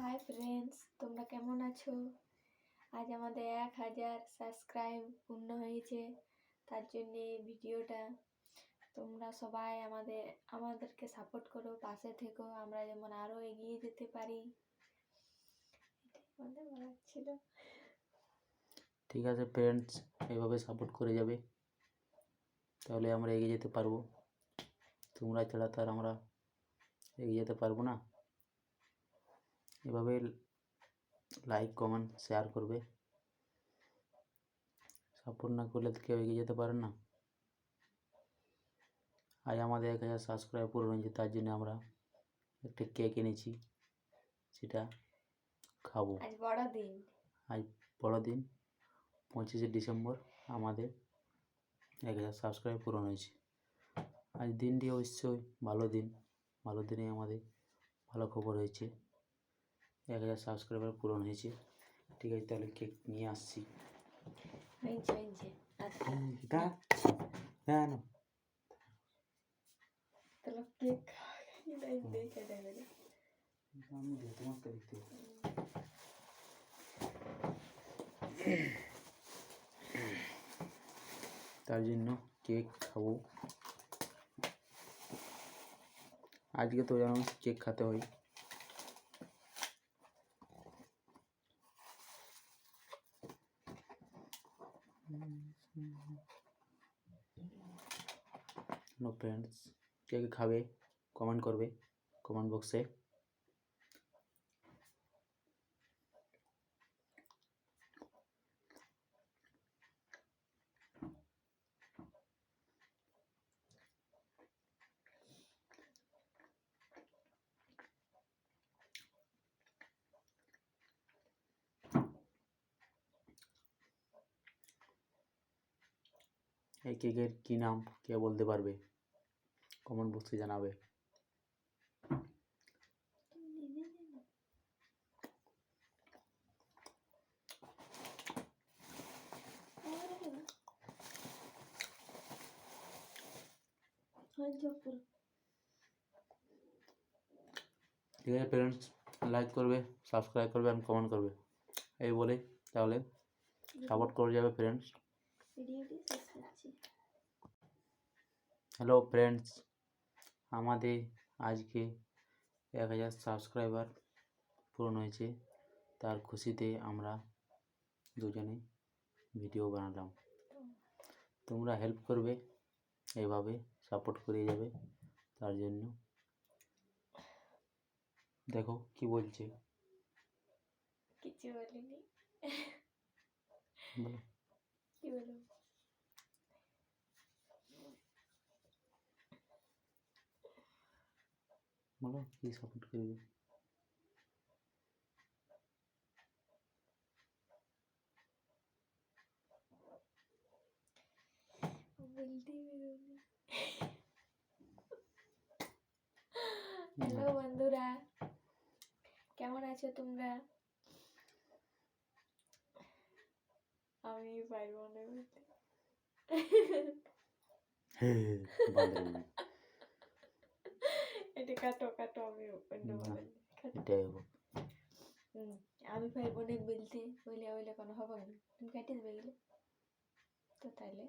Hi friends, তোমরা কেমন আছো? আজ আমাদের 1000 সাবস্ক্রাইব পূর্ণ হয়েছে। তার জন্যে ভিডিওটা তোমরা সবাই আমাদেরকে সাপোর্ট করো, পাশে থেকো, আমরা যেমন আরও এগিয়ে যেতে পারি। এটাই আমাদের বলার ছিল। ঠিক আছে ফ্রেন্ডস, এভাবে সাপোর্ট করে যাবে, তাহলে আমরা এগিয়ে যেতে পারবো। তোমরা ছাড়া তো আর আমরা এগিয়ে যেতে পারবো না। এভাবে লাইক কমেন্ট শেয়ার করবে। সাপোর্ট না করলে তো কেউ এগিয়ে যেতে পারে না। আজ আমাদের 1000 সাবস্ক্রাইব পূরণ হয়েছে, তার জন্য আমরা একটা কেক এনেছি, সেটা খাবো। আজ বড় দিন। আজ বড় দিন, 25শে ডিসেম্বর আমাদের 1000 সাবস্ক্রাইব পূরণ হয়েছে। আজ দিনটি অবশ্যই ভালো দিন। ভালো দিনে আমাদের ভালো খবর হয়েছে, 1000 সাবস্ক্রাইবার পূরণ হয়েছে। ঠিক আছে, তাহলে কেক নিয়ে আসছি। হয়েছে আচ্ছা, না তাহলে কেক দেখে দেবে। আমি তোমাকে দেখতে তার জন্য কেক খাবো। আজকে তো যেন কেক খেতে হয়। নো ফ্রেন্ডস, কে কে খাবে কমেন্ট করবে কমেন্ট বক্সে। এই কেকের কী নাম কে বলতে পারবে? কমেন্ট বক্সে জানাবে। ঠিক আছে ফ্রেন্ডস, লাইক করবে, সাবস্ক্রাইব করবে আর কমেন্ট করবে। এই বলে তাহলে সাপোর্ট করে যাবে ফ্রেন্ডস। হ্যালো ফ্রেন্ডস, আমাদের আজকে 1000 সাবস্ক্রাইবার পূরণ হয়েছে। তার খুশিতে আমরা দুজনে ভিডিও বানালাম। তোমরা হেল্প করবে, এইভাবে সাপোর্ট করে যাবে। তার জন্য দেখো কি বলছে। কিছু বলিনি, বলো কি বলবো? বলো কি সাপোর্ট করবে। হ্যালো বন্ধুরা, কেমন আছো তোমরা? আমি পারবো না বলতে। এটা কাটো কাটো, আমি অন্য এটাই হোক। আমি ভাই বোনের বলতে বলে কোনো হবে না, তুমি কাটিয়ে দেবে গেলে তো, তাহলে